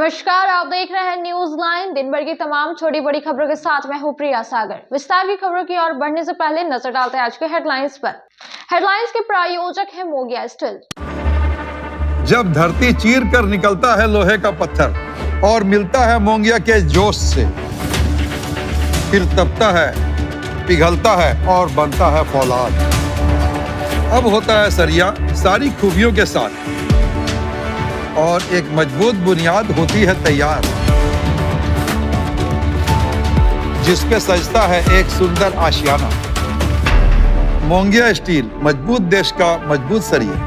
नमस्कार, आप देख रहे हैं न्यूज लाइन। दिन भर की तमाम छोटी बड़ी खबरों के साथ मैं हूं प्रिया सागर। विस्तार की खबरों की ओर बढ़ने से पहले नजर डालते हैं आज के हेडलाइंस पर। हेडलाइंस के प्रायोजक है मोंगिया स्टील। जब धरती चीर कर निकलता है लोहे का पत्थर और मिलता है मोंगिया के जोश से, फिर तपता है, पिघलता है और बनता है फौलाद। अब होता है सरिया सारी खूबियों के साथ और एक मजबूत बुनियाद होती है तैयार, जिस पे सजता है एक सुंदर आशियाना। मोंगिया स्टील, मजबूत देश का मजबूत सरिया।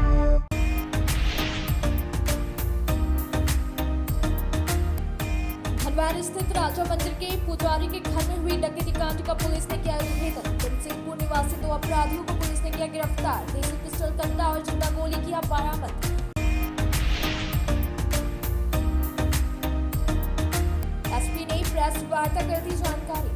धनबाद स्थित राजा मंदिर के पुजारी के घर में हुई डकैती कांड का पुलिस ने किया उद्भेदन। जमशेदपुर निवासी 2 अपराधियों को पुलिस ने किया गिरफ्तार। देसी पिस्टल, कट्टा और जिंदा गोली किया बरामद। एसपी ने प्रेस वार्ता कर दी जानकारी।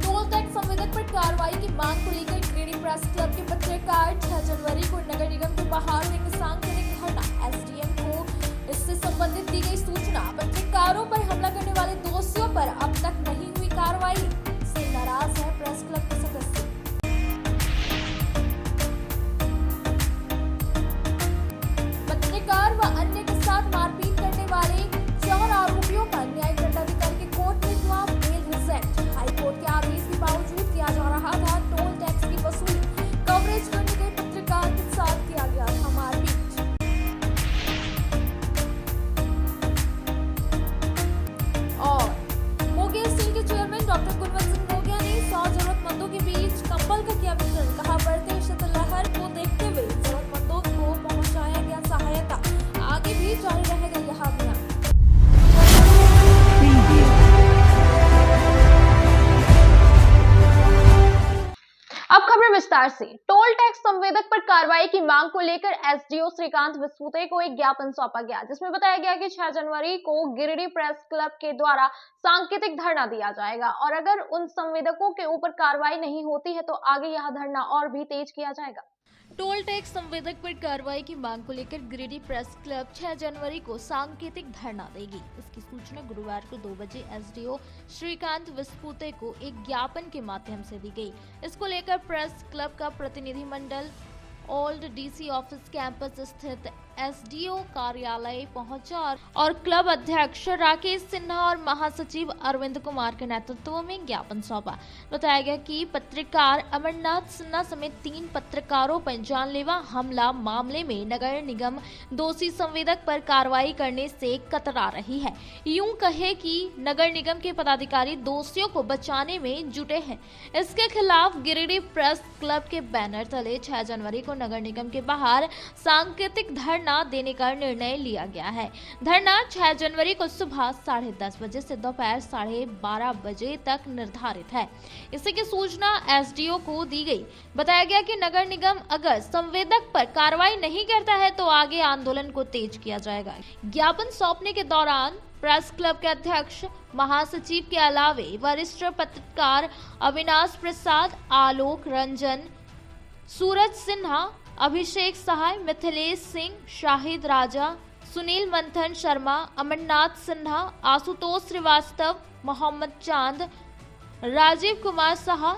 टोल टैक्स संवेदक पर कार्रवाई की मांग को लेकर गिरिडीह प्रेस क्लब के पत्रकार 6 जनवरी को नगर निगम के बाहर देंगे सांकेतिक धरना। एसडीएम को इससे संबंधित दी गई सूचना। पत्रकारों पर हमला करने वाले दोषियों पर अब तक नहीं हुई कार्रवाई से नाराज है प्रेस क्लब के सदस्य। पत्रकार व अन्य के साथ मारपीट करने वाले 4 आरोपियों का न्यायिक दंडाधिकारी के कोर्ट में हुआ बेल रिजेक्ट। हाईकोर्ट के आदेश के बावजूद किया जा रहा था टोल टैक्स की वसूली। कवरेज करने गए पत्रकार के साथ किया गया था मारपीट। और मोंगिया स्टील के चेयरमैन डॉक्टर कुंवर सिंह मोंगिया ने 100 जरूरतमंदों के बीच कंबल का किया वितरण। कहा, बढ़ते शीतलहर को देखते हुए जरूरतमंदों को पहुंचाया गया सहायता। आगे भी जारी रहेगा यह अभियान। अब खबर विस्तार से। टोल टैक्स संवेदक पर कार्रवाई की मांग को लेकर एसडीओ श्रीकांत विस्फुते को एक ज्ञापन सौंपा गया, जिसमें बताया गया कि 6 जनवरी को गिरिडीह प्रेस क्लब के द्वारा सांकेतिक धरना दिया जाएगा और अगर उन संवेदकों के ऊपर कार्रवाई नहीं होती है तो आगे यह धरना और भी तेज किया जाएगा। टोल टैक्स संवेदक पर कार्रवाई की मांग को लेकर गिरिडीह प्रेस क्लब 6 जनवरी को सांकेतिक धरना देगी। इसकी सूचना गुरुवार को 2 बजे एसडीओ श्रीकांत विस्फुते को एक ज्ञापन के माध्यम से दी गई। इसको लेकर प्रेस क्लब का प्रतिनिधि मंडल ओल्ड डीसी ऑफिस कैंपस स्थित एसडीओ कार्यालय पहुंचा और क्लब अध्यक्ष राकेश सिन्हा और महासचिव अरविंद कुमार के नेतृत्व में ज्ञापन सौंपा। बताया गया कि पत्रकार अमरनाथ सिन्हा समेत 3 पत्रकारों पर जानलेवा हमला मामले में नगर निगम दोषी संवेदक पर कार्रवाई करने से कतरा रही है। यूं कहे कि नगर निगम के पदाधिकारी दोषियों को बचाने में जुटे हैं। इसके खिलाफ गिरिडीह प्रेस क्लब के बैनर तले 6 जनवरी को नगर निगम के बाहर सांकेतिक धरना देने का निर्णय लिया गया है। धरना 6 जनवरी को सुबह 10:30 बजे से दोपहर 12:30 बजे तक निर्धारित है। इसी की सूचना एसडीओ को दी गई। बताया गया कि नगर निगम अगर संवेदक पर कार्रवाई नहीं करता है तो आगे आंदोलन को तेज किया जाएगा। ज्ञापन सौंपने के दौरान प्रेस क्लब के अध्यक्ष महासचिव के अलावे वरिष्ठ पत्रकार अविनाश प्रसाद, आलोक रंजन, सूरज सिन्हा, अभिषेक सहाय, मिथिलेश सिंह, शाहिद राजा, सुनील मंथन शर्मा, अमरनाथ सिन्हा, आशुतोष श्रीवास्तव, मोहम्मद चांद, राजीव कुमार साहा,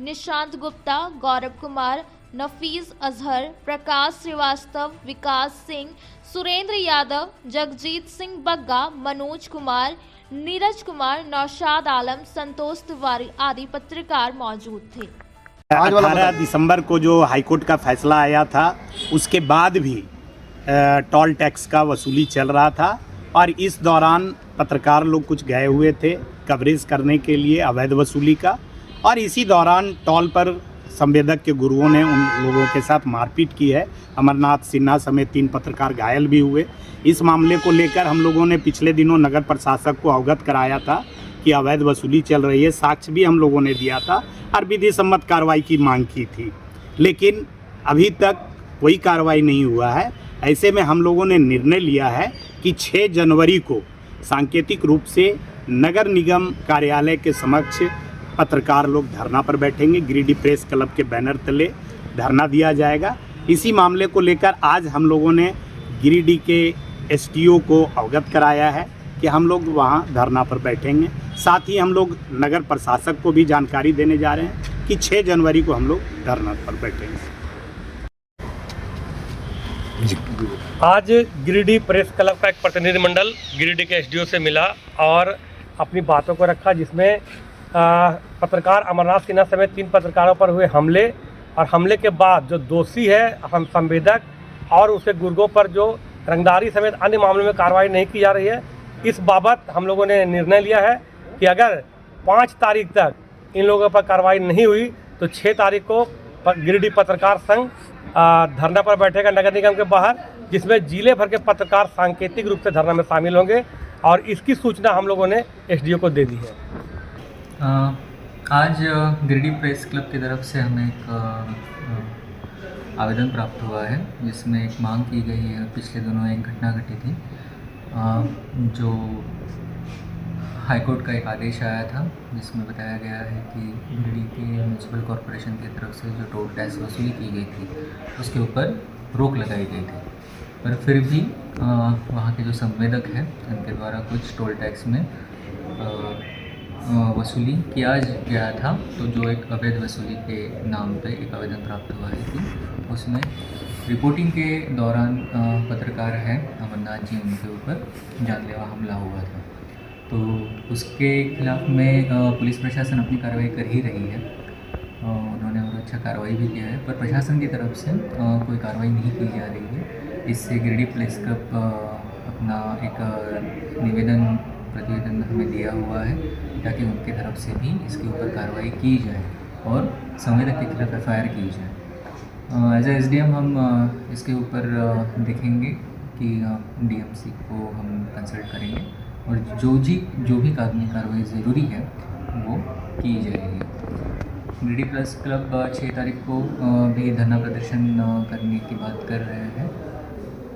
निशांत गुप्ता, गौरव कुमार, नफीज अजहर, प्रकाश श्रीवास्तव, विकास सिंह, सुरेंद्र यादव, जगजीत सिंह बग्गा, मनोज कुमार, नीरज कुमार, नौशाद आलम, संतोष तिवारी आदि पत्रकार मौजूद थे। 18 दिसंबर को जो हाईकोर्ट का फैसला आया था उसके बाद भी टोल टैक्स का वसूली चल रहा था और इस दौरान पत्रकार लोग कुछ गए हुए थे कवरेज करने के लिए अवैध वसूली का, और इसी दौरान टोल पर संवेदक के गुरुओं ने उन लोगों के साथ मारपीट की है। अमरनाथ सिन्हा समेत 3 पत्रकार घायल भी हुए। इस मामले को लेकर हम लोगों ने पिछले दिनों नगर प्रशासक को अवगत कराया था कि अवैध वसूली चल रही है। साक्ष्य भी हम लोगों ने दिया था और विधि सम्मत कार्रवाई की मांग की थी, लेकिन अभी तक कोई कार्रवाई नहीं हुआ है। ऐसे में हम लोगों ने निर्णय लिया है कि 6 जनवरी को सांकेतिक रूप से नगर निगम कार्यालय के समक्ष पत्रकार लोग धरना पर बैठेंगे। गिरिडीह प्रेस क्लब के बैनर तले धरना दिया जाएगा। इसी मामले को लेकर आज हम लोगों ने गिरिडीह के एसडीओ को अवगत कराया है कि हम लोग वहाँ धरना पर बैठेंगे। साथ ही हम लोग नगर प्रशासक को भी जानकारी देने जा रहे हैं कि 6 जनवरी को हम लोग धरना पर बैठेंगे। आज गिरिडीह प्रेस क्लब का एक प्रतिनिधिमंडल गिरिडीह के एसडीओ से मिला और अपनी बातों को रखा, जिसमें पत्रकार अमरनाथ सिन्हा समेत 3 पत्रकारों पर हुए हमले और हमले के बाद जो दोषी है हम संवेदक और उसे गुर्गों पर जो रंगदारी समेत अन्य मामलों में कार्रवाई नहीं की जा रही है, इस बाबत हम लोगों ने निर्णय लिया है कि अगर 5 तारीख तक इन लोगों पर कार्रवाई नहीं हुई तो 6 तारीख को गिरिडीह पत्रकार संघ धरना पर बैठेगा नगर निगम के बाहर, जिसमें जिले भर के पत्रकार सांकेतिक रूप से धरना में शामिल होंगे और इसकी सूचना हम लोगों ने एसडीओ को दे दी है। आज गिरिडीह प्रेस क्लब की तरफ से हमें एक आवेदन प्राप्त हुआ है, जिसमें एक मांग की गई है। पिछले दिनों एक घटना घटी थी जो हाईकोर्ट का एक आदेश आया था, जिसमें बताया गया है कि गिरिडीह के म्यूनसिपल कॉरपोरेशन की तरफ से जो टोल टैक्स वसूली की गई थी उसके ऊपर रोक लगाई गई थी, पर फिर भी वहाँ के जो संवेदक हैं उनके द्वारा कुछ टोल टैक्स में वसूली किया गया था। तो जो एक अवैध वसूली के नाम पे एक आवेदन प्राप्त हुआ है कि उसमें रिपोर्टिंग के दौरान पत्रकार हैं अमरनाथ जी, उनके ऊपर जानलेवा हमला हुआ था। तो उसके खिलाफ में पुलिस प्रशासन अपनी कार्रवाई कर ही रही है। उन्होंने और अच्छा कार्रवाई भी किया है, पर प्रशासन की तरफ से कोई कार्रवाई नहीं की जा रही है। इससे गिरिडीह प्रेस क्लब अपना एक प्रतिवेदन हमें दिया हुआ है ताकि उनकी तरफ से भी इसके ऊपर कार्रवाई की जाए और संवेदक के खिलाफ एफआईआर की जाए। एज ए एसडीएम हम इसके ऊपर देखेंगे कि डीएमसी को हम कंसल्ट करेंगे और जो भी कानूनी कार्रवाई ज़रूरी है वो की जाएगी। गिरिडीह प्रेस क्लब 6 तारीख को भी धरना प्रदर्शन करने की बात कर रहे हैं।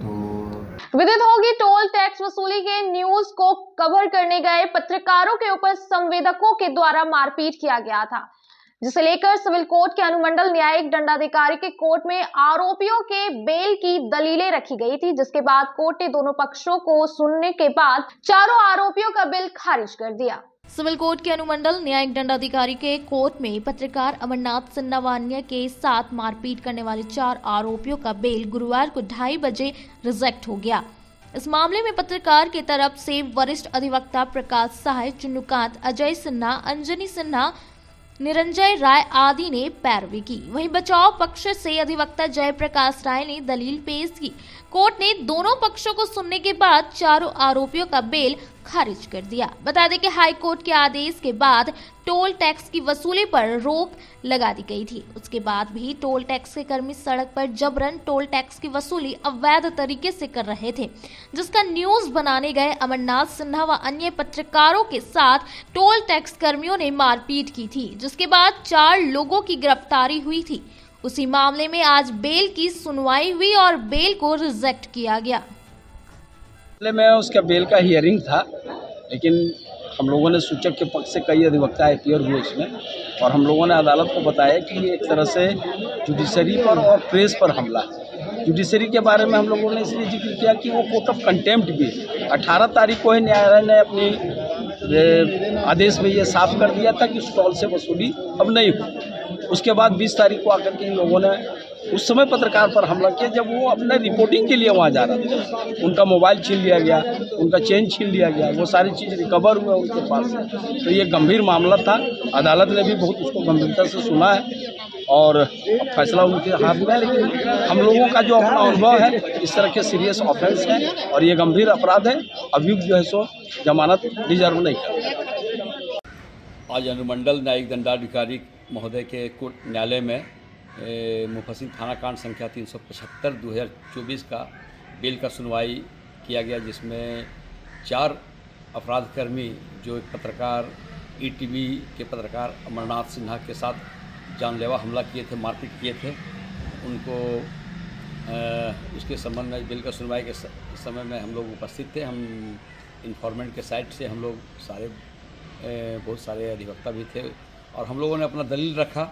तो विदित होगी टोल टैक्स वसूली के न्यूज को कवर करने गए पत्रकारों के ऊपर संवेदकों के द्वारा मारपीट किया गया था, जिसे लेकर सिविल कोर्ट के अनुमंडल न्यायिक दंडाधिकारी के कोर्ट में आरोपियों के बेल की दलीलें रखी गई थी, जिसके बाद कोर्ट ने दोनों पक्षों को सुनने के बाद चारों आरोपियों का बेल खारिज कर दिया। सिविल कोर्ट के अनुमंडल न्यायिक दंडाधिकारी के कोर्ट में पत्रकार अमरनाथ सिन्हा वान्या के साथ मारपीट करने वाले 4 आरोपियों का बेल गुरुवार को 2:30 बजे रिजेक्ट हो गया। इस मामले में पत्रकार की तरफ से वरिष्ठ अधिवक्ता प्रकाश सहाय, चुन्नूकांत, अजय सिन्हा, अंजनी सिन्हा, निरंजय राय आदि ने पैरवी की। वहीं बचाव पक्ष से अधिवक्ता जयप्रकाश राय ने दलील पेश की। कोर्ट ने दोनों पक्षों को सुनने के बाद चारों आरोपियों का बेल खारिज कर दिया। बता दें कि हाई कोर्ट के आदेश के बाद टोल टैक्स की वसूली पर रोक लगा दी गई थी। उसके बाद भी टोल टैक्स के कर्मी सड़क पर जबरन टोल टैक्स की वसूली अवैध तरीके से कर रहे थे, जिसका न्यूज बनाने गए अमरनाथ सिन्हा व अन्य पत्रकारों के साथ टोल टैक्स कर्मियों ने मारपीट की थी, जिसके बाद 4 लोगों की गिरफ्तारी हुई थी। उसी मामले में आज बेल की सुनवाई हुई और बेल को रिजेक्ट किया गया। में उसका बेल का हियरिंग था, लेकिन हम लोगों ने सूचक के पक्ष से कई अधिवक्ता अपीयर हुए इसमें, और हम लोगों ने अदालत को बताया कि ये एक तरह से जुडिशरी पर और प्रेस पर हमला है। जुडिशरी के बारे में हम लोगों ने इसलिए जिक्र किया कि वो कोर्ट ऑफ कंटेम्प्ट भी 18 तारीख को ही न्यायालय ने अपनी आदेश में ये साफ कर दिया था कि स्टॉल से वसूली अब नहीं हो। उसके बाद 20 तारीख को आकर के इन लोगों ने उस समय पत्रकार पर हमला किया जब वो अपने रिपोर्टिंग के लिए वहाँ जा रहे थे। उनका मोबाइल छीन लिया गया, उनका चेन छीन लिया गया, वो सारी चीज़ रिकवर हुआ उनके पास से। तो ये गंभीर मामला था। अदालत ने भी बहुत उसको गंभीरता से सुना है और फैसला उनके हाथ में है। लेकिन हम लोगों का जो अपना अनुभव है, इस तरह के सीरियस ऑफेंस है और ये गंभीर अपराध है। अभियुक्त जो है सो जमानत डिजर्व नहीं करता। आज अनुमंडल न्यायिक दंडाधिकारी महोदय के कोर्ट न्यायालय में मुफस्सिल थाना कांड संख्या 375/2024 का बेल का सुनवाई किया गया, जिसमें 4 अपराधकर्मी जो एक पत्रकार ईटीवी के पत्रकार अमरनाथ सिन्हा के साथ जानलेवा हमला किए थे, मारपीट किए थे, उनको उसके संबंध में बेल का सुनवाई के समय में हम लोग उपस्थित थे। हम इन्फॉर्मेंट के साइड से हम लोग बहुत सारे अधिवक्ता भी थे और हम लोगों ने अपना दलील रखा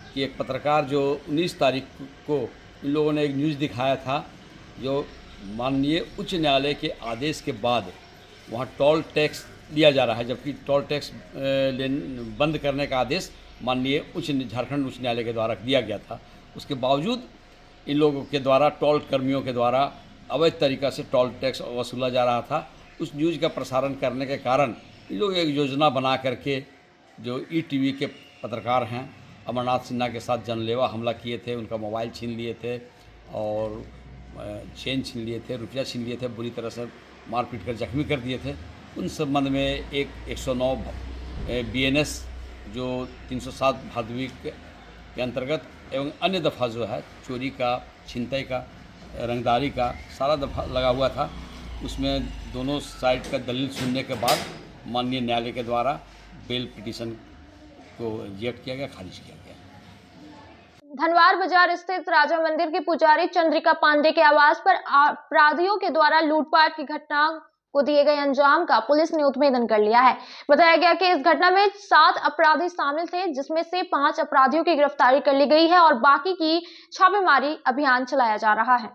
कि एक पत्रकार जो 19 तारीख को इन लोगों ने एक न्यूज़ दिखाया था जो माननीय उच्च न्यायालय के आदेश के बाद वहाँ टोल टैक्स लिया जा रहा है, जबकि टोल टैक्स बंद करने का आदेश माननीय झारखंड उच्च न्यायालय के द्वारा दिया गया था। उसके बावजूद इन लोगों के द्वारा, टोल कर्मियों के द्वारा अवैध तरीक़ा से टोल टैक्स वसूला जा रहा था। उस न्यूज़ का प्रसारण करने के कारण इन लोग एक योजना बना करके, जो ETV के पत्रकार हैं, अमरनाथ सिन्हा के साथ जानलेवा हमला किए थे, उनका मोबाइल छीन लिए थे और चेन छीन लिए थे, रुपया छीन लिए थे, बुरी तरह से मारपीट कर जख्मी कर दिए थे। उन संबंध में एक 109 BNS जो 307 भादवी के अंतर्गत एवं अन्य दफ़ा जो है चोरी का, छिनतई का, रंगदारी का सारा दफ़ा लगा हुआ था। उसमें दोनों साइड का दलील सुनने के बाद माननीय न्यायालय के द्वारा बेल पिटीशन को रिजेक्ट किया गया, खारिज किया गया। धनवार बाजार स्थित राजा मंदिर के पुजारी चंद्रिका पांडे के आवास पर अपराधियों के द्वारा लूटपाट की घटना को दिए गए अंजाम का पुलिस ने उद्भेदन कर लिया है। बताया गया कि इस घटना में 7 अपराधी शामिल थे, जिसमें से 5 अपराधियों की गिरफ्तारी कर ली गई है और बाकी की छापेमारी अभियान चलाया जा रहा है।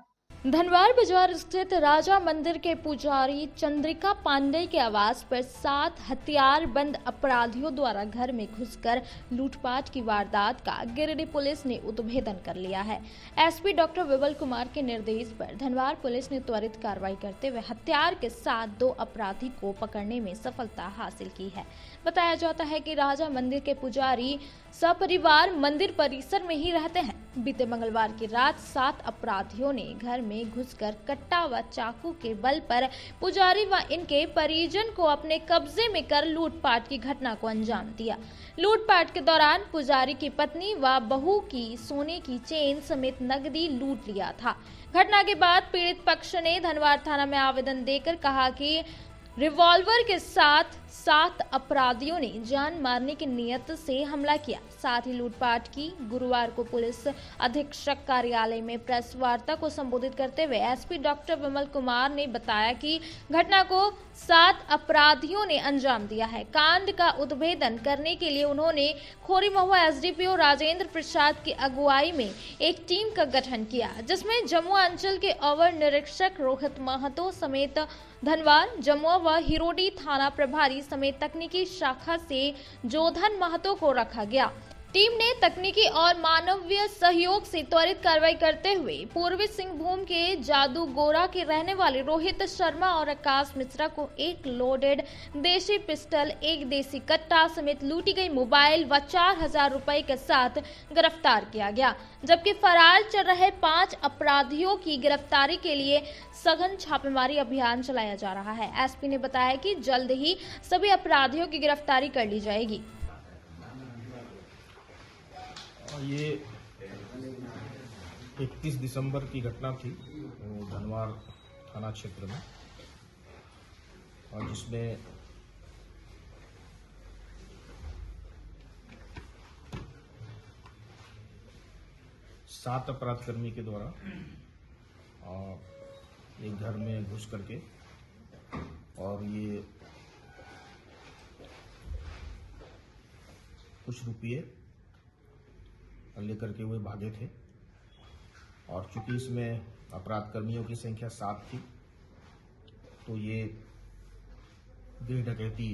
धनवार बाजार स्थित राजा मंदिर के पुजारी चंद्रिका पांडे के आवास पर 7 हथियारबंद अपराधियों द्वारा घर में घुसकर लूटपाट की वारदात का गिरिडीह पुलिस ने उद्भेदन कर लिया है। SP डॉक्टर विमल कुमार के निर्देश पर धनवार पुलिस ने त्वरित कार्रवाई करते हुए हथियार के साथ 2 अपराधी को पकड़ने में सफलता हासिल की है। बताया जाता है कि राजा मंदिर के पुजारी सपरिवार मंदिर परिसर में ही रहते हैं। बीते मंगलवार की रात 7 अपराधियों ने घर में घुसकर कट्टा व चाकू के बल पर पुजारी व इनके परिजन को अपने कब्जे में कर लूटपाट की घटना को अंजाम दिया। लूटपाट के दौरान पुजारी की पत्नी व बहू की सोने की चेन समेत नकदी लूट लिया था। घटना के बाद पीड़ित पक्ष ने धनवार थाना में आवेदन देकर कहा कि रिवॉल्वर के साथ 7 अपराधियों ने जान मारने की नियत से हमला किया, साथ ही लूटपाट की। गुरुवार को पुलिस अधीक्षक कार्यालय में प्रेस वार्ता को संबोधित करते हुए SP डॉक्टर विमल कुमार ने बताया कि घटना को 7 अपराधियों ने अंजाम दिया है। कांड का उद्भेदन करने के लिए उन्होंने खोरी महुआ SDPO राजेंद्र प्रसाद की अगुवाई में एक टीम का गठन किया, जिसमें जमुआ अंचल के अवर निरीक्षक रोहित महतो समेत धनवार, जमुआ व हिरोडी थाना प्रभारी समेत तकनीकी शाखा से जोधन महतो को रखा गया। टीम ने तकनीकी और मानवीय सहयोग से त्वरित कार्रवाई करते हुए पूर्वी सिंहभूम के जादूगोरा के रहने वाले रोहित शर्मा और आकाश मिश्रा को 1 लोडेड देशी पिस्टल, 1 देसी कट्टा समेत लूटी गई मोबाइल व 4000 रुपए के साथ गिरफ्तार किया गया, जबकि फरार चल रहे 5 अपराधियों की गिरफ्तारी के लिए सघन छापेमारी अभियान चलाया जा रहा है। SP ने बताया कि जल्द ही सभी अपराधियों की गिरफ्तारी कर ली जाएगी। ये 31 दिसंबर की घटना थी धनवार थाना क्षेत्र में, और जिसमें सात अपराधकर्मी के द्वारा एक घर में घुस करके और ये कुछ रुपये लेकर के वे भागे थे। और चूंकि इसमें अपराध कर्मियों की संख्या 7 थी, तो ये गृह डकैती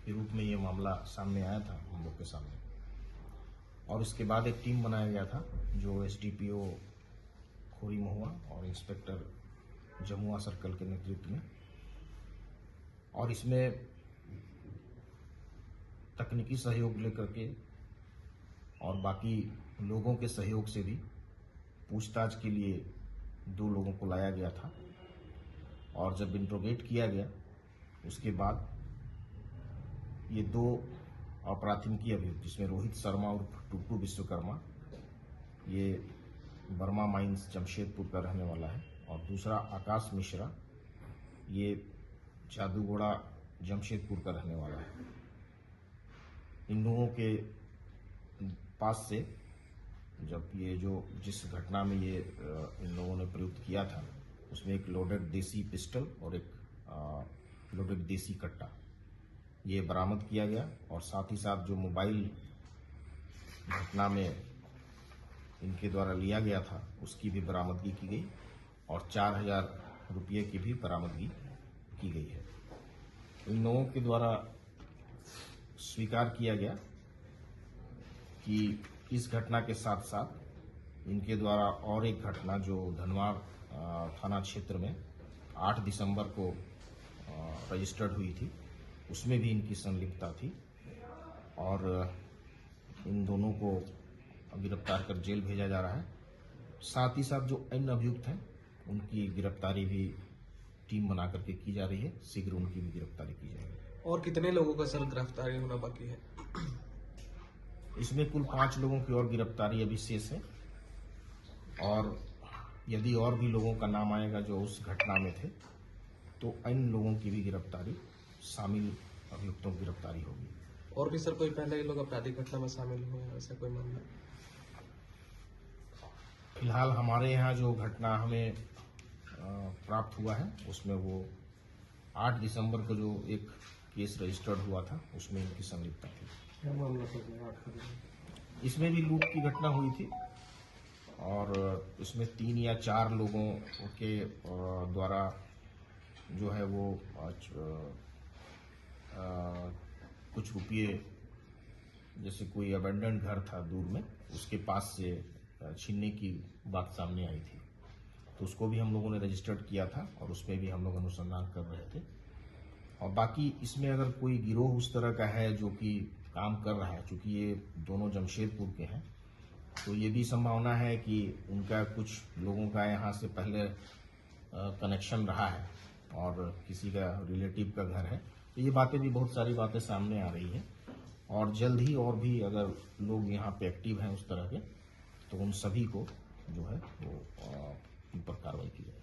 के रूप में ये मामला सामने आया था हम लोग के सामने। और इसके बाद एक टीम बनाया गया था जो SDPO खोरी महुआ और इंस्पेक्टर जमुआ सर्कल के नेतृत्व में, और इसमें तकनीकी सहयोग लेकर के और बाकी लोगों के सहयोग से भी पूछताछ के लिए 2 लोगों को लाया गया था। और जब इंट्रोगेट किया गया उसके बाद ये 2 अपराधी अभियुक्त, जिसमें रोहित शर्मा और टुटू विश्वकर्मा, ये बर्मा माइंस जमशेदपुर का रहने वाला है, और दूसरा आकाश मिश्रा, ये जादूगोड़ा जमशेदपुर का रहने वाला है। इन लोगों के पास से जब ये जिस घटना में ये इन लोगों ने प्रयुक्त किया था, उसमें एक लोडेड देसी पिस्टल और एक लोडेड देसी कट्टा ये बरामद किया गया। और साथ ही साथ जो मोबाइल घटना में इनके द्वारा लिया गया था उसकी भी बरामदगी की गई, और 4000 रुपये की भी बरामदगी की गई है। इन लोगों के द्वारा स्वीकार किया गया कि इस घटना के साथ साथ इनके द्वारा और एक घटना जो धनवार थाना क्षेत्र में 8 दिसंबर को रजिस्टर्ड हुई थी, उसमें भी इनकी संलिप्तता थी और इन दोनों को गिरफ्तार कर जेल भेजा जा रहा है। साथ ही साथ जो अन्य अभियुक्त हैं उनकी गिरफ्तारी भी टीम बना करके की जा रही है। शीघ्र उनकी भी गिरफ्तारी की जाएगी। और कितने लोगों का सर गिरफ्तारी होना बाकी है? इसमें कुल 5 लोगों की और गिरफ्तारी अभी शेष है और यदि और भी लोगों का नाम आएगा जो उस घटना में थे तो अन्य लोगों की भी गिरफ्तारी, शामिल अभियुक्तों की गिरफ्तारी होगी। और भी सर कोई पहले ये लोग आपराधिक घटना में शामिल हुए हैं, ऐसा कोई मामला? फिलहाल हमारे यहाँ जो घटना हमें प्राप्त हुआ है उसमें वो 8 दिसंबर को जो एक केस रजिस्टर्ड हुआ था उसमें इनकी संलिप्तता थी। क्या मामला सर? इसमें भी लूट की घटना हुई थी और इसमें 3 या 4 लोगों के द्वारा जो है वो कुछ रुपये, जैसे कोई अबेंडेंट घर था दूर में, उसके पास से छीनने की बात सामने आई थी, तो उसको भी हम लोगों ने रजिस्टर्ड किया था और उसमें भी हम लोग अनुसंधान कर रहे थे। और बाकी इसमें अगर कोई गिरोह उस तरह का है जो कि काम कर रहा है, चूंकि ये दोनों जमशेदपुर के हैं, तो ये भी संभावना है कि उनका कुछ लोगों का यहाँ से पहले कनेक्शन रहा है और किसी का रिलेटिव का घर है। तो ये बातें भी, बहुत सारी बातें सामने आ रही हैं और जल्द ही और भी अगर लोग यहाँ पे एक्टिव हैं उस तरह के, तो उन सभी को जो है वो उन पर कार्रवाई की जाएगी।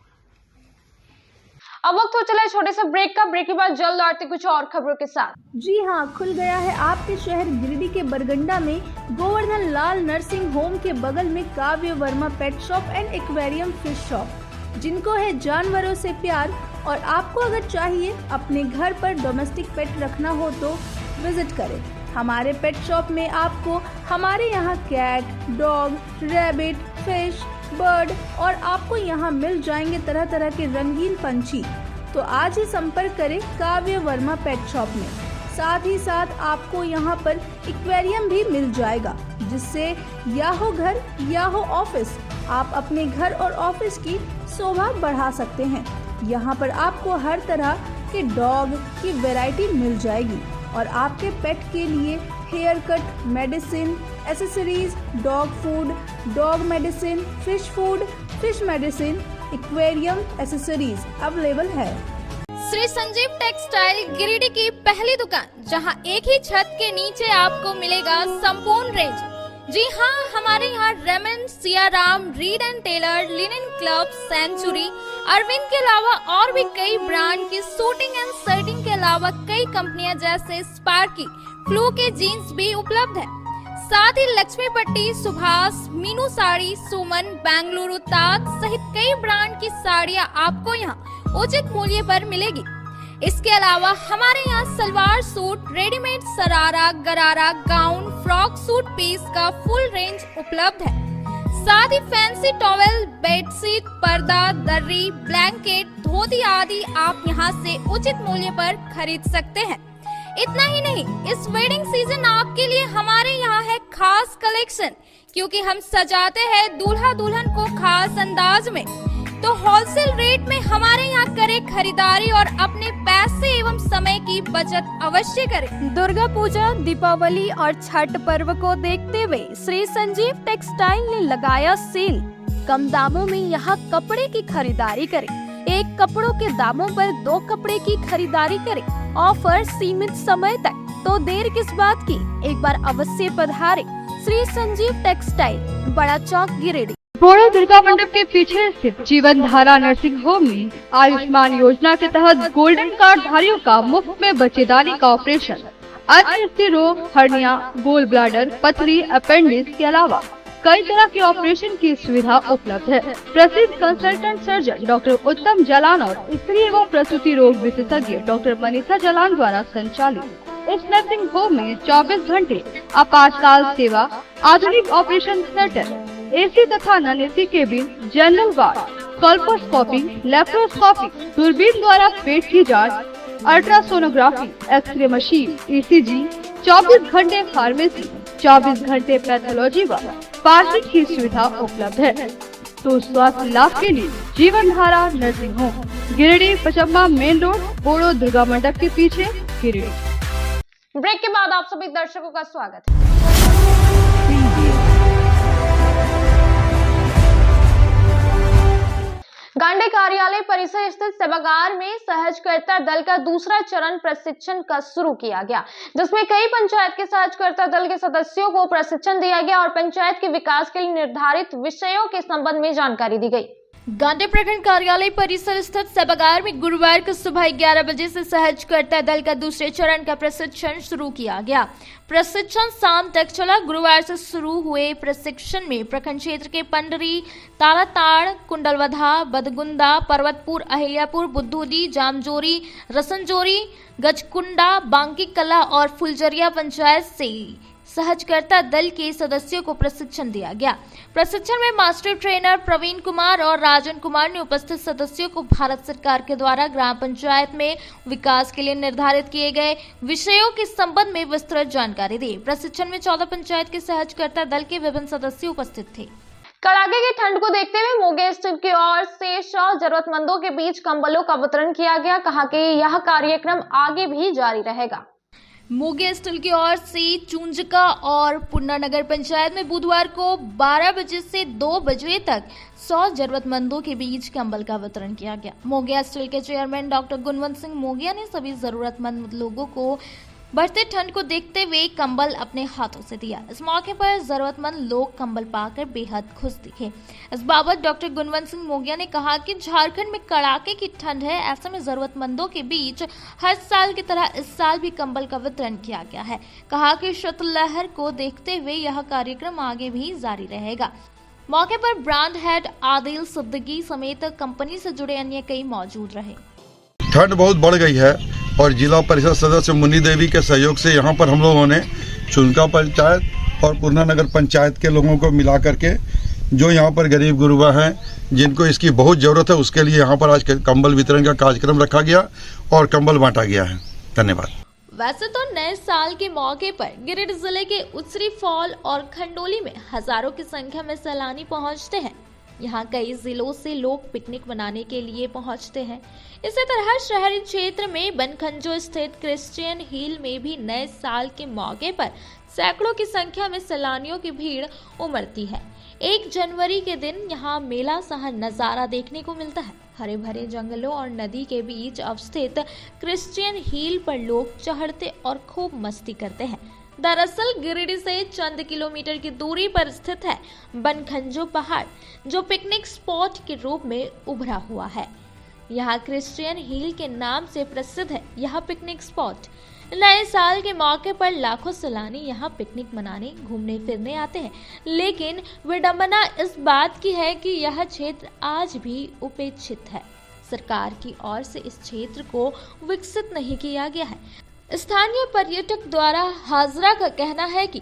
अब वक्त हो चला है छोटे से ब्रेक का। ब्रेक के बाद जल्द आते कुछ और खबरों के साथ। जी हाँ, खुल गया है आपके शहर गिरिडीह के बरगंडा में गोवर्धन लाल नर्सिंग होम के बगल में काव्य Verma pet shop and aquarium fish shop. जिनको है जानवरों से प्यार और आपको अगर चाहिए अपने घर पर डोमेस्टिक पेट रखना हो तो विजिट करें। हमारे पेट शॉप में आपको हमारे यहाँ cat, dog, rabbit, fish, bird और आपको यहाँ मिल जाएंगे तरह तरह के रंगीन पंछी। तो आज ही संपर्क करें काव्य वर्मा पेट शॉप में। साथ ही साथ आपको यहाँ पर एक्वेरियम भी मिल जाएगा, जिससे या हो घर या हो ऑफिस, आप अपने घर और ऑफिस की शोभा बढ़ा सकते हैं। यहाँ पर आपको हर तरह के डॉग की वैरायटी मिल जाएगी और आपके पेट के लिए hair cut, medicine, accessories, dog food, dog medicine, fish food, fish medicine, aquarium accessories available है। श्री संजीव टेक्सटाइल गिरिडीह की पहली दुकान, जहां एक ही छत के नीचे आपको मिलेगा संपूर्ण रेंज। जी हाँ, हमारे यहाँ Raymond, Siyaram, Reid and Taylor, Linen Club, Century, Arvind के अलावा और भी कई ब्रांड की सूटिंग एंड शर्टिंग के अलावा कई कंपनियां जैसे स्पार्की, फ्लू के जीन्स भी उपलब्ध है। साथ ही लक्ष्मी पट्टी, सुभाष, मीनू साड़ी, सुमन, बेंगलुरु ताज सहित कई ब्रांड की साड़ियां आपको यहाँ उचित मूल्य पर मिलेगी। इसके अलावा हमारे यहाँ सलवार सूट, रेडीमेड सरारा, गरारा, गाउन, फ्रॉक सूट पीस का फुल रेंज उपलब्ध है। साथ ही फैंसी टॉवेल, बेडशीट, पर्दा, दर्री, ब्लैंकेट, धोती आदि आप यहाँ से उचित मूल्य पर खरीद सकते हैं। इतना ही नहीं, इस वेडिंग सीजन आपके लिए हमारे यहाँ है खास कलेक्शन, क्योंकि हम सजाते हैं दूल्हा दुल्हन को खास अंदाज में। तो होलसेल रेट में हमारे यहाँ करें खरीदारी और अपने पैसे एवं समय की बचत अवश्य करें। दुर्गा पूजा, दीपावली और छठ पर्व को देखते हुए श्री संजीव टेक्सटाइल ने लगाया सेल। कम दामों में यहाँ कपड़े की खरीदारी करें। एक कपड़ों के दामों पर 2 कपड़े की खरीदारी करें। ऑफर सीमित समय तक, तो देर किस बात की, एक बार अवश्य पधारें। श्री संजीव टेक्सटाइल, बड़ा चौक, गिरिडीह। बोड़ा दुर्गा मंडप के पीछे स्थित जीवन धारा नर्सिंग होम में आयुष्मान योजना के तहत गोल्डन कार्ड धारियों का मुफ्त में बच्चेदानी का ऑपरेशन, अन्य स्त्री रोग, हर्निया, गोल ब्लैडर, पथरी, अपेंडिक्स के अलावा कई तरह के ऑपरेशन की सुविधा उपलब्ध है। प्रसिद्ध कंसल्टेंट सर्जन डॉक्टर उत्तम जलान और स्त्री एवं प्रसूति रोग विशेषज्ञ डॉक्टर मनीषा जलान द्वारा संचालित इस नर्सिंग होम में 24 घंटे आपातकाल सेवा, आधुनिक ऑपरेशन थिएटर, एसी तथा non AC cabin, general ward, colposcopy, laparoscopy, दूरबीन द्वारा पेट की जांच, अल्ट्रासोनोग्राफी, एक्सरे मशीन, ECG, 24 घंटे फार्मेसी, 24 घंटे पैथोलॉजी व पार्किंग की सुविधा उपलब्ध है। तो स्वास्थ्य लाभ के लिए Jeevan Dhara nursing home, Giridih Pachamba main road, Bodo Durga मंडप के पीछे, गिरिडीह। ब्रेक के बाद आप सभी दर्शकों का स्वागत है। गांडे कार्यालय परिसर स्थित सभागार में सहजकर्ता दल का दूसरा चरण प्रशिक्षण का शुरू किया गया, जिसमें कई पंचायत के सहजकर्ता दल के सदस्यों को प्रशिक्षण दिया गया और पंचायत के विकास के लिए निर्धारित विषयों के संबंध में जानकारी दी गई। गांडे प्रखंड कार्यालय परिसर स्थित सभागार में गुरुवार को सुबह 11 बजे से सहजकर्ता दल का दूसरे चरण का प्रशिक्षण शुरू किया गया। प्रशिक्षण शाम तक चला। गुरुवार से शुरू हुए प्रशिक्षण में प्रखंड क्षेत्र के पंडरी, ताराताड़, कुंडलवधा, बदगुंदा, पर्वतपुर, अहिल्यापुर, बुद्धूदी, जामजोरी, रसनजोरी, गजकुंडा, बांकी कला और फुलजरिया पंचायत से सहजकर्ता दल के सदस्यों को प्रशिक्षण दिया गया। प्रशिक्षण में मास्टर ट्रेनर प्रवीण कुमार और राजन कुमार ने उपस्थित सदस्यों को भारत सरकार के द्वारा ग्राम पंचायत में विकास के लिए निर्धारित किए गए विषयों के संबंध में विस्तृत जानकारी दी। प्रशिक्षण में 14 पंचायत के सहजकर्ता दल के विभिन्न सदस्य उपस्थित थे। कड़ाके की ठंड को देखते हुए मोगे स्टील की ओर से 100 जरूरतमंदों के बीच कंबलों का वितरण किया गया। कहा कि यह कार्यक्रम आगे भी जारी रहेगा। मोगे स्टील की ओर से चुंजका और पुन्ना नगर पंचायत में बुधवार को 12 बजे से 2 बजे तक 100 जरूरतमंदों के बीच कंबल का वितरण किया गया। मोगे स्टील के चेयरमैन डॉक्टर गुणवंत सिंह मोगिया ने सभी जरूरतमंद लोगों को बढ़ते ठंड को देखते हुए कंबल अपने हाथों से दिया। इस मौके पर जरूरतमंद लोग कंबल पाकर बेहद खुश दिखे। इस बाबत डॉक्टर गुणवंत सिंह मोगिया ने कहा कि झारखंड में कड़ाके की ठंड है, ऐसे में जरूरतमंदों के बीच हर साल की तरह इस साल भी कंबल का वितरण किया गया है। कहा कि शीतलहर को देखते हुए यह कार्यक्रम आगे भी जारी रहेगा। मौके पर ब्रांड हेड आदिल सिद्दीकी समेत कंपनी से जुड़े अन्य कई मौजूद रहे। ठंड बहुत बढ़ गई है और जिला परिषद सदस्य मुन्नी देवी के सहयोग से यहाँ पर हम लोगों ने चुनका पंचायत और पूर्णा नगर पंचायत के लोगों को मिला करके जो यहाँ पर गरीब गुरुबा हैं जिनको इसकी बहुत ज़रूरत है, उसके लिए यहाँ पर आज कंबल वितरण का कार्यक्रम रखा गया और कंबल बांटा गया है। धन्यवाद। वैसे तो नए साल के मौके पर गिरिडीह जिले के उत्सरी फॉल और खंडोली में हजारों की संख्या में सैलानी पहुंचते हैं। यहाँ कई जिलों से लोग पिकनिक मनाने के लिए पहुंचते हैं। इसी तरह शहरी क्षेत्र में बनखंजो स्थित क्रिश्चियन हिल में भी नए साल के मौके पर सैकड़ों की संख्या में सैलानियों की भीड़ उमड़ती है। 1 जनवरी के दिन यहाँ मेला सा नजारा देखने को मिलता है। हरे भरे जंगलों और नदी के बीच अवस्थित क्रिश्चियन हिल पर लोग चढ़ते और खूब मस्ती करते हैं। दरअसल गिरिडीह से चंद किलोमीटर की दूरी पर स्थित है बनखंजो पहाड़, जो पिकनिक स्पॉट के रूप में उभरा हुआ है। यहाँ क्रिश्चियन हिल के नाम से प्रसिद्ध है यह पिकनिक स्पॉट। नए साल के मौके पर लाखों सैलानी यहाँ पिकनिक मनाने घूमने फिरने आते हैं, लेकिन विडंबना इस बात की है कि यह क्षेत्र आज भी उपेक्षित है। सरकार की ओर से इस क्षेत्र को विकसित नहीं किया गया है। स्थानीय पर्यटक द्वारा हाजरा का कहना है कि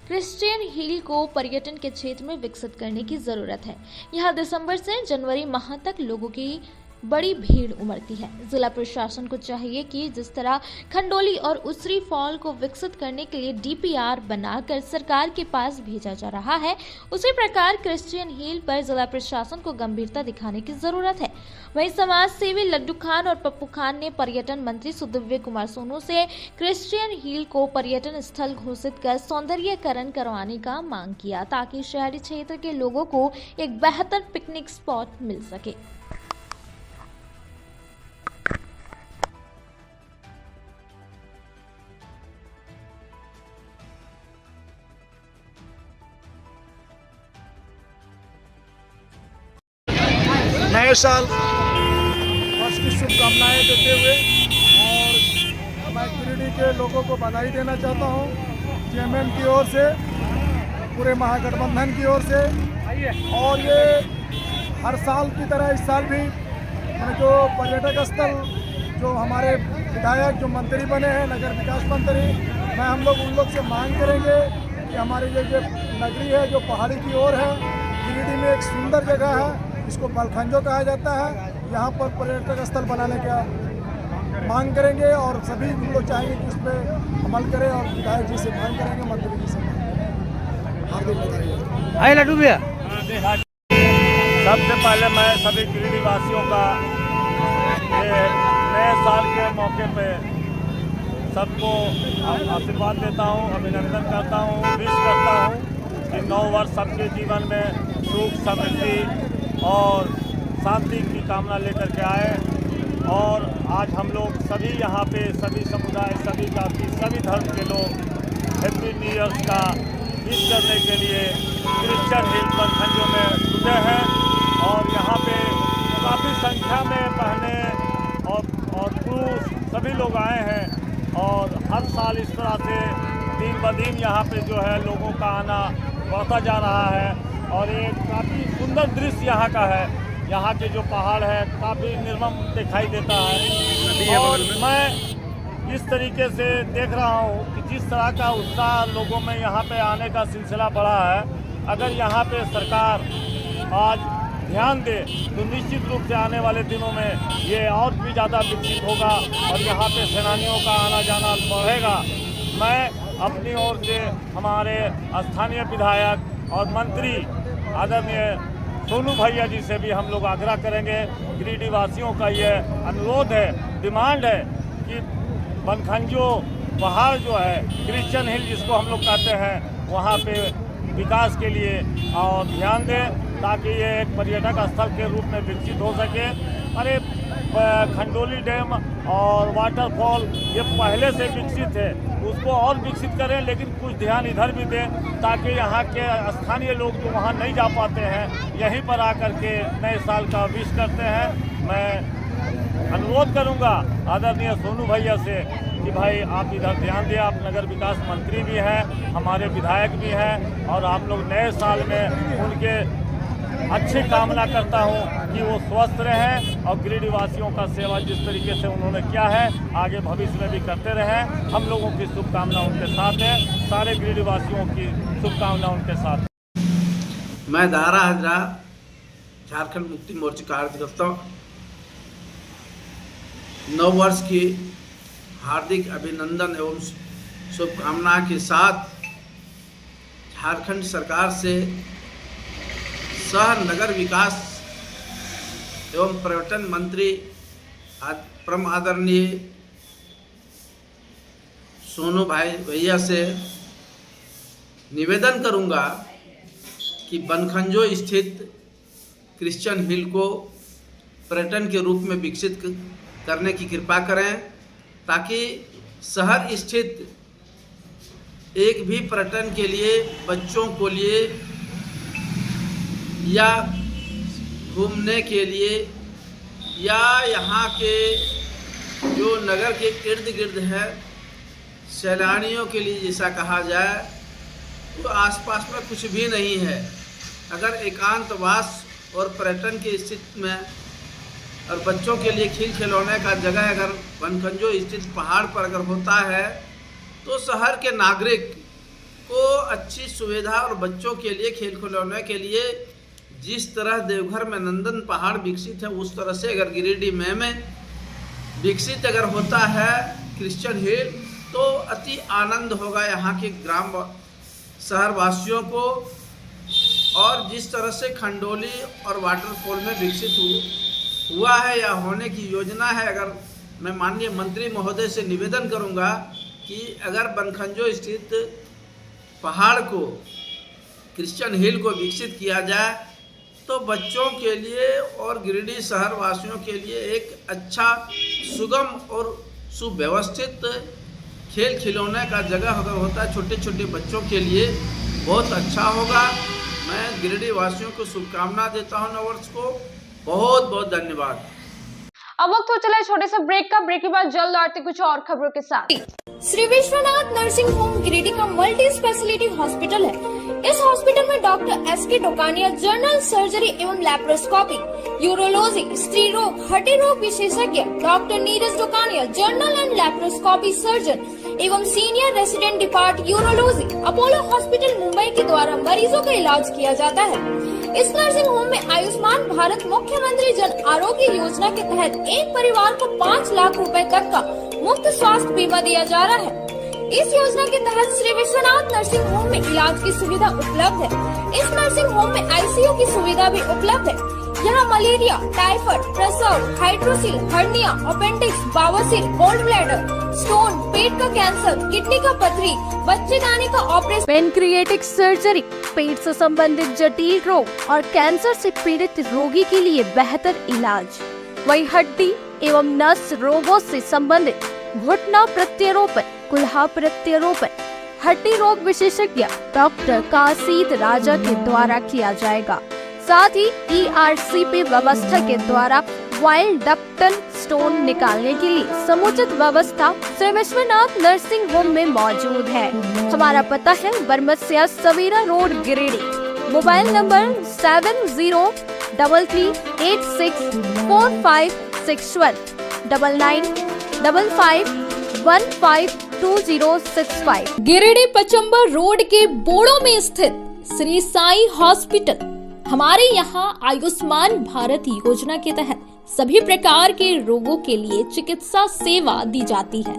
क्रिश्चियन हिल को पर्यटन के क्षेत्र में विकसित करने की जरूरत है। यहाँ दिसंबर से जनवरी माह तक लोगों की बड़ी भीड़ उमड़ती है। जिला प्रशासन को चाहिए कि जिस तरह खंडोली और उसरी फॉल को विकसित करने के लिए DPR बनाकर सरकार के पास भेजा जा रहा है, उसी प्रकार क्रिश्चियन हिल पर जिला प्रशासन को गंभीरता दिखाने की जरूरत है। वहीं समाज सेवी लड्डू खान और पप्पू खान ने पर्यटन मंत्री सुदिव्य कुमार सोनू से क्रिश्चियन हिल को पर्यटन स्थल घोषित कर सौंदर्यीकरण करवाने का मांग किया, ताकि शहरी क्षेत्र के लोगों को एक बेहतर पिकनिक स्पॉट मिल सके। नए साल वर्ष की शुभकामनाएं देते हुए और मैं गिरिडीह के लोगों को बधाई देना चाहता हूं, चेयरमैन की ओर से, पूरे महागठबंधन की ओर से। और ये हर साल की तरह इस साल भी जो पर्यटक स्थल जो हमारे विधायक जो मंत्री बने हैं, नगर विकास मंत्री, मैं हम लोग उन लोग से मांग करेंगे कि हमारी ये नगरी है जो पहाड़ी की ओर है, गिरिडीह में एक सुंदर जगह है, इसको बलखंजो कहा जाता है। यहाँ पर पर्यटक स्थल बनाने का मांग करेंगे और सभी लोग चाहेंगे कि उस पर अमल करें और विधायक जी से मांग करेंगे, मंत्री जी से मांग करेंगे। हार्दिक बधाई। आए लड्डू भैया। सबसे पहले मैं सभी गिरिडीह वासियों का ये नए साल के मौके पे सबको आशीर्वाद देता हूँ, अभिनंदन करता हूँ, विश करता हूँ कि 9 वर्ष सबके जीवन में सुख समृद्धि और शांति की कामना लेकर के आए। और आज हम लोग सभी यहाँ पे सभी समुदाय, सभी जाति, सभी धर्म के लोग हैप्पी न्यू ईयर का विश करने के लिए क्रिश्चियन हिल बनखंडियों में जुटे हैं और यहाँ पे काफ़ी संख्या में बहनें और पुरुष सभी लोग आए हैं और हर साल इस तरह से दिन ब दिन यहाँ पे जो है लोगों का आना बढ़ता जा रहा है और ये काफ़ी सुंदर दृश्य यहाँ का है। यहाँ के जो पहाड़ है काफ़ी निर्मम दिखाई देता है और मैं इस तरीके से देख रहा हूँ कि जिस तरह का उत्साह लोगों में यहाँ पे आने का सिलसिला बढ़ा है, अगर यहाँ पे सरकार आज ध्यान दे तो निश्चित रूप से आने वाले दिनों में ये और भी ज़्यादा विकसित होगा और यहाँ पे सेनानियों का आना जाना बढ़ेगा। मैं अपनी ओर से हमारे स्थानीय विधायक और मंत्री आदरणीय सोनू भैया जी से भी हम लोग आग्रह करेंगे, गिरिडीह वासियों का ये अनुरोध है, डिमांड है कि बनखंजो पहाड़ जो है क्रिश्चियन हिल जिसको हम लोग कहते हैं, वहाँ पे विकास के लिए और ध्यान दें ताकि ये एक पर्यटक स्थल के रूप में विकसित हो सके। अरे खंडोली डैम और वाटरफॉल ये पहले से विकसित है, उसको और विकसित करें, लेकिन कुछ ध्यान इधर भी दें ताकि यहाँ के स्थानीय लोग जो वहाँ नहीं जा पाते हैं यहीं पर आकर के नए साल का विश करते हैं। मैं अनुरोध करूँगा आदरणीय सोनू भैया से कि भाई आप इधर ध्यान दें, आप नगर विकास मंत्री भी हैं, हमारे विधायक भी हैं और हम लोग नए साल में उनके अच्छी कामना करता हूं कि वो स्वस्थ रहें और गिरिडीह वासियों का सेवा जिस तरीके से उन्होंने किया है आगे भविष्य में भी करते रहें। हम लोगों की शुभकामना उनके साथ है, सारे गिरिडीह वासियों की शुभकामना उनके साथ है। मैं दारा हाजरा झारखंड मुक्ति मोर्चे का कार्यकर्ता 9 वर्ष की हार्दिक अभिनंदन एवं शुभकामना के साथ झारखंड सरकार से शहर नगर विकास एवं पर्यटन मंत्री परम आदरणीय सोनू भाई भैया से निवेदन करूंगा कि बनखंजो स्थित क्रिश्चियन हिल को पर्यटन के रूप में विकसित करने की कृपा करें ताकि शहर स्थित एक भी पर्यटन के लिए बच्चों को लिए या घूमने के लिए या यहाँ के जो नगर के इर्द गिर्द है सैलानियों के लिए जैसा कहा जाए तो आसपास में कुछ भी नहीं है। अगर एकांतवास और पर्यटन की स्थिति में और बच्चों के लिए खेल खिलौने का जगह अगर बनखंजो स्थित पहाड़ पर अगर होता है तो शहर के नागरिक को अच्छी सुविधा और बच्चों के लिए खेल खिलौने के लिए जिस तरह देवघर में नंदन पहाड़ विकसित है उस तरह से अगर गिरिडीह में विकसित अगर होता है क्रिश्चियन हिल तो अति आनंद होगा यहाँ के ग्राम शहर वासियों को। और जिस तरह से खंडोली और वाटरफॉल में विकसित हुआ है या होने की योजना है, अगर मैं माननीय मंत्री महोदय से निवेदन करूंगा कि अगर बनखंजो स्थित पहाड़ को क्रिश्चियन हिल को विकसित किया जाए तो बच्चों के लिए और गिरिडीह शहर वासियों के लिए एक अच्छा सुगम और सुव्यवस्थित खेल खिलौने का जगह अगर होता है छोटे छोटे बच्चों के लिए बहुत अच्छा होगा। मैं गिरिडीह वासियों को शुभकामना देता हूं नव वर्ष को। बहुत बहुत धन्यवाद। अब वक्त हो चला है छोटे से ब्रेक का। ब्रेक के बाद जल्द आते कुछ और खबरों के साथ। श्री विश्वनाथ नर्सिंग होम गिरिडीह का मल्टी स्पेशलिटी हॉस्पिटल है। इस हॉस्पिटल में doctor S K. Tokania general surgery एवं लैप्रोस्कोपी, यूरोलॉजी, स्त्री रोग, हड्डी रोग विशेषज्ञ, doctor Neeraj Tokania general and laparoscopy surgeon एवं senior resident depart urology, Apollo hospital Mumbai के द्वारा मरीजों का इलाज किया जाता है। इस नर्सिंग होम में आयुष्मान भारत मुख्यमंत्री जन आरोग्य योजना के तहत एक परिवार को 5 लाख रुपए तक का मुफ्त स्वास्थ्य बीमा दिया जा रहा है। इस योजना के तहत श्री विश्वनाथ नर्सिंग होम में इलाज की सुविधा उपलब्ध है। इस नर्सिंग होम में आईसीयू की सुविधा भी उपलब्ध है। यहाँ मलेरिया, टाइफाइड, प्रसव, हाइड्रोसिल, हर्निया, अपेंडिक्स, बवासीर, गोल्ड ब्लैडर, स्टोन, पेट का कैंसर, किडनी का पथरी, बच्चेदानी का ऑपरेशन, पेनक्रिएटिक सर्जरी, पेट से संबंधित जटिल रोग और कैंसर से पीड़ित रोगी के लिए बेहतर इलाज। वही हड्डी एवं नस रोगों से संबंधित घुटना प्रत्यारोपण, कुल्हा प्रत्यारोपण, हड्डी रोग विशेषज्ञ डॉक्टर कासिद राजा के द्वारा किया जाएगा। साथ ही ERCP व्यवस्था के द्वारा वाइल्ड डक्टल स्टोन निकालने के लिए समुचित व्यवस्था श्री विश्वनाथ नर्सिंग होम में मौजूद है। हमारा पता है Baramasia Savera road, Giridih. Mobile number 7033864561 9955152065। Giridih Pachamba road के बोड़ो में स्थित श्री साई हॉस्पिटल। हमारे यहाँ आयुष्मान भारत योजना के तहत सभी प्रकार के रोगों के लिए चिकित्सा सेवा दी जाती है।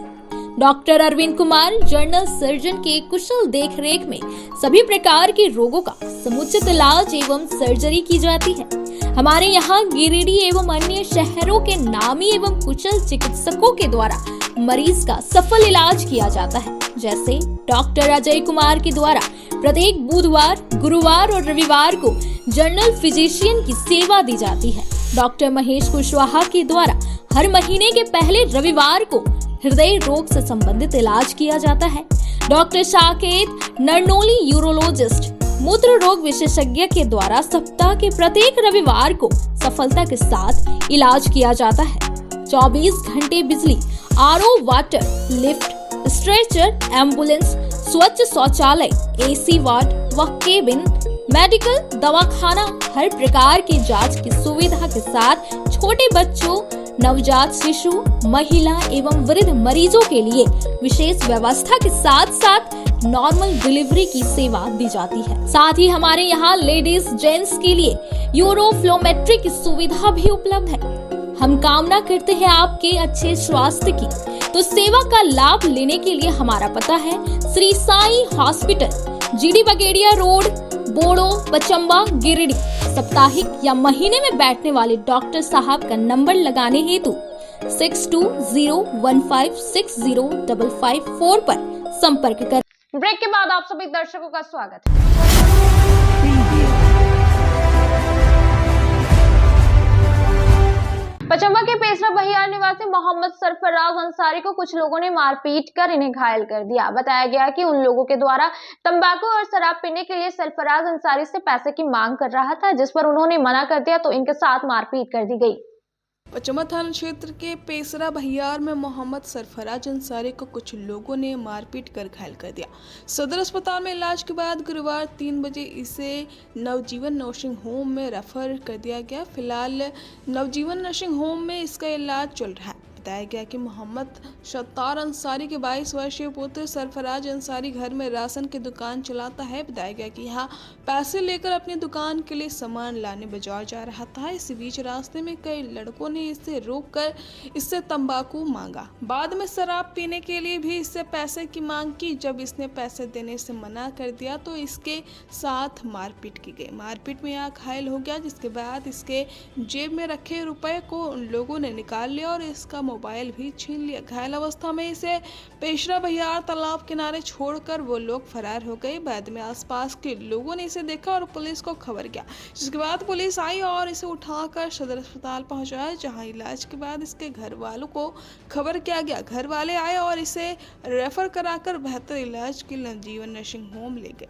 Doctor Arvind Kumar general surgeon के कुशल देखरेख में सभी प्रकार के रोगों का समुचित इलाज एवं सर्जरी की जाती है। हमारे यहाँ गिरिडीह एवं अन्य शहरों के नामी एवं कुशल चिकित्सकों के द्वारा मरीज का सफल इलाज किया जाता है। जैसे डॉक्टर अजय कुमार के द्वारा प्रत्येक बुधवार, गुरुवार और रविवार को जनरल फिजिशियन की सेवा दी जाती है। डॉक्टर महेश कुशवाहा के द्वारा हर महीने के पहले रविवार को हृदय रोग से संबंधित इलाज किया जाता है। डॉक्टर साकेत नरनोली यूरोलॉजिस्ट मूत्र रोग विशेषज्ञ के द्वारा सप्ताह के प्रत्येक रविवार को सफलता के साथ इलाज किया जाता है। 24 घंटे बिजली, RO water, lift, stretcher, ambulance, स्वच्छ शौचालय, AC वार्ड व केबिन, मेडिकल, दवाखाना, हर प्रकार की जांच की सुविधा के साथ छोटे बच्चों, नवजात शिशु, महिला एवं वृद्ध मरीजों के लिए विशेष व्यवस्था के साथ साथ नॉर्मल डिलीवरी की सेवा दी जाती है। साथ ही हमारे यहाँ लेडीज जेंट्स के लिए यूरोफ्लोमेट्री की सुविधा भी उपलब्ध है। हम कामना करते हैं आपके अच्छे स्वास्थ्य की, तो सेवा का लाभ लेने के लिए हमारा पता है Shri Sai hospital, GD Bagedia road, Bodo, Pachamba, Giridih. साप्ताहिक या महीने में बैठने वाले डॉक्टर साहब का नंबर लगाने हेतु 6201560554 पर संपर्क कर। ब्रेक के बाद आप सभी दर्शकों का स्वागत है। पचम्बा के पेसरा बहियार निवासी मोहम्मद सरफराज अंसारी को कुछ लोगों ने मारपीट कर इन्हें घायल कर दिया। बताया गया कि उन लोगों के द्वारा तंबाकू और शराब पीने के लिए सरफराज अंसारी से पैसे की मांग कर रहा था, जिस पर उन्होंने मना कर दिया तो इनके साथ मारपीट कर दी गई। पचम्बा थाना क्षेत्र के पेसरा बहियार में मोहम्मद सरफराज अंसारी को कुछ लोगों ने मारपीट कर घायल कर दिया। सदर अस्पताल में इलाज के बाद गुरुवार 3 बजे इसे नवजीवन नर्सिंग होम में रेफर कर दिया गया। फिलहाल नवजीवन नर्सिंग होम में इसका इलाज चल रहा है। बताया गया कि मोहम्मद शत्तार अंसारी के 22 वर्षीय पुत्र सरफराज अंसारी घर में राशन की दुकान चलाता है। बताया गया कि यहाँ पैसे लेकर अपनी दुकान के लिए सामान लाने बाजार जा रहा था। इसी बीच रास्ते में कई लड़कों ने इसे रोककर इससे तंबाकू मांगा। बाद में शराब पीने के लिए भी इससे पैसे की मांग की। जब इसने पैसे देने से मना कर दिया तो इसके साथ मारपीट की गई। मारपीट में यह घायल हो गया, जिसके बाद इसके जेब में रखे रुपए को उन लोगों ने निकाल लिया और इसका मोबाइल भी छीन लिया। घायल अवस्था में इसे पेशरा बहियार तालाब किनारे छोड़कर वो लोग फरार हो गए। बाद में आसपास के लोगों ने इसे देखा और पुलिस को खबर किया, जिसके बाद पुलिस आई और इसे उठाकर सदर अस्पताल पहुंचाया, जहां इलाज के बाद इसके घर वालों को खबर किया गया। घर वाले आए और इसे रेफर कराकर बेहतर इलाज के लिए नवजीवन नर्सिंग होम ले गए।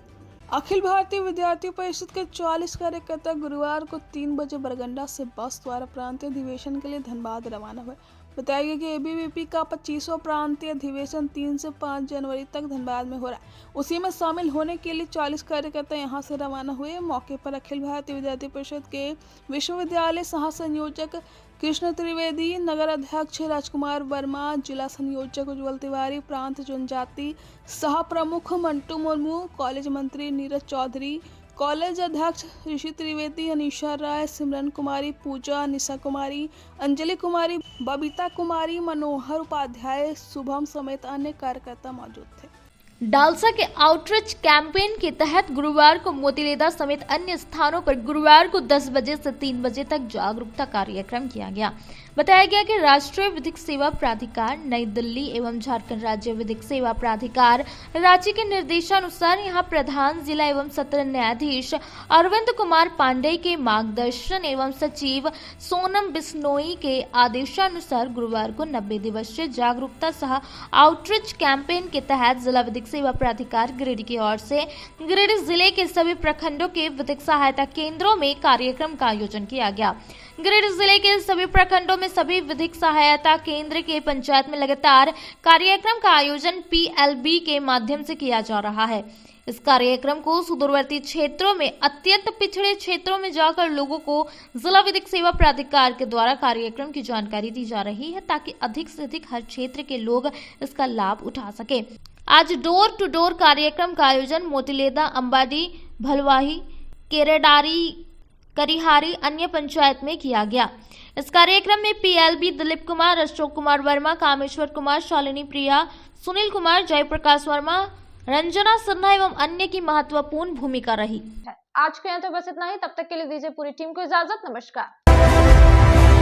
अखिल भारतीय विद्यार्थी परिषद के 40 कार्यकर्ता गुरुवार को 3 बजे बरगंडा से बस द्वारा प्रांतीय अधिवेशन के लिए धनबाद रवाना हुए। बताया गया कि ABVP का 25वां प्रांतीय अधिवेशन 3 से 5 जनवरी तक धनबाद में हो रहा है। उसी में शामिल होने के लिए 40 कार्यकर्ता यहां से रवाना हुए। मौके पर अखिल भारतीय विद्यार्थी परिषद के विश्वविद्यालय सह संयोजक कृष्ण त्रिवेदी, नगर अध्यक्ष राजकुमार वर्मा, जिला संयोजक उज्ज्वल तिवारी, प्रांत जनजाति सह प्रमुख मंटू मुर्मू, कॉलेज मंत्री नीरज चौधरी, कॉलेज अध्यक्ष ऋषि त्रिवेदी, अनीशा राय, सिमरन कुमारी, पूजा, निशा कुमारी, अंजलि कुमारी, बबीता कुमारी, मनोहर उपाध्याय, शुभम समेत अन्य कार्यकर्ता मौजूद थे। डालसा के आउटरीच कैंपेन के तहत गुरुवार को मोतीलेदा समेत अन्य स्थानों पर गुरुवार को 10 बजे से 3 बजे तक जागरूकता कार्यक्रम किया गया। बताया गया कि राष्ट्रीय विधिक सेवा प्राधिकार नई दिल्ली एवं झारखंड राज्य विधिक सेवा प्राधिकार रांची के निर्देशानुसार यहां प्रधान जिला एवं सत्र न्यायाधीश अरविंद कुमार पांडेय के मार्गदर्शन एवं सचिव सोनम बिश्नोई के आदेशानुसार गुरुवार को 90 दिवसीय जागरूकता सह आउटरीच कैंपेन के तहत जिला विधिक सेवा प्राधिकार गिरिडीह की ओर से गिरिडीह जिले के सभी प्रखंडों के विधिक सहायता केंद्रों में कार्यक्रम का आयोजन किया गया। गिरिडीह जिले के सभी प्रखंडों में सभी विधिक सहायता केंद्र के पंचायत में लगातार कार्यक्रम का आयोजन PLB के माध्यम से किया जा रहा है। इस कार्यक्रम को सुदूरवर्ती क्षेत्रों में अत्यंत पिछड़े क्षेत्रों में जाकर लोगों को जिला विधिक सेवा प्राधिकार के द्वारा कार्यक्रम की जानकारी दी जा रही है ताकि अधिक से अधिक हर क्षेत्र के लोग इसका लाभ उठा सके। आज डोर टू डोर कार्यक्रम का आयोजन मोतीलेदा, अंबाडी, भलवाही, केरेडारी, करिहारी अन्य पंचायत में किया गया। इस कार्यक्रम में PLB दिलीप कुमार, अशोक कुमार वर्मा, कामेश्वर कुमार, शालिनी प्रिया, सुनील कुमार, जयप्रकाश वर्मा, रंजना सिन्हा एवं अन्य की महत्वपूर्ण भूमिका रही। आज के यहाँ तो बस इतना ही। तब तक के लिए दीजिए पूरी टीम को इजाजत। नमस्कार।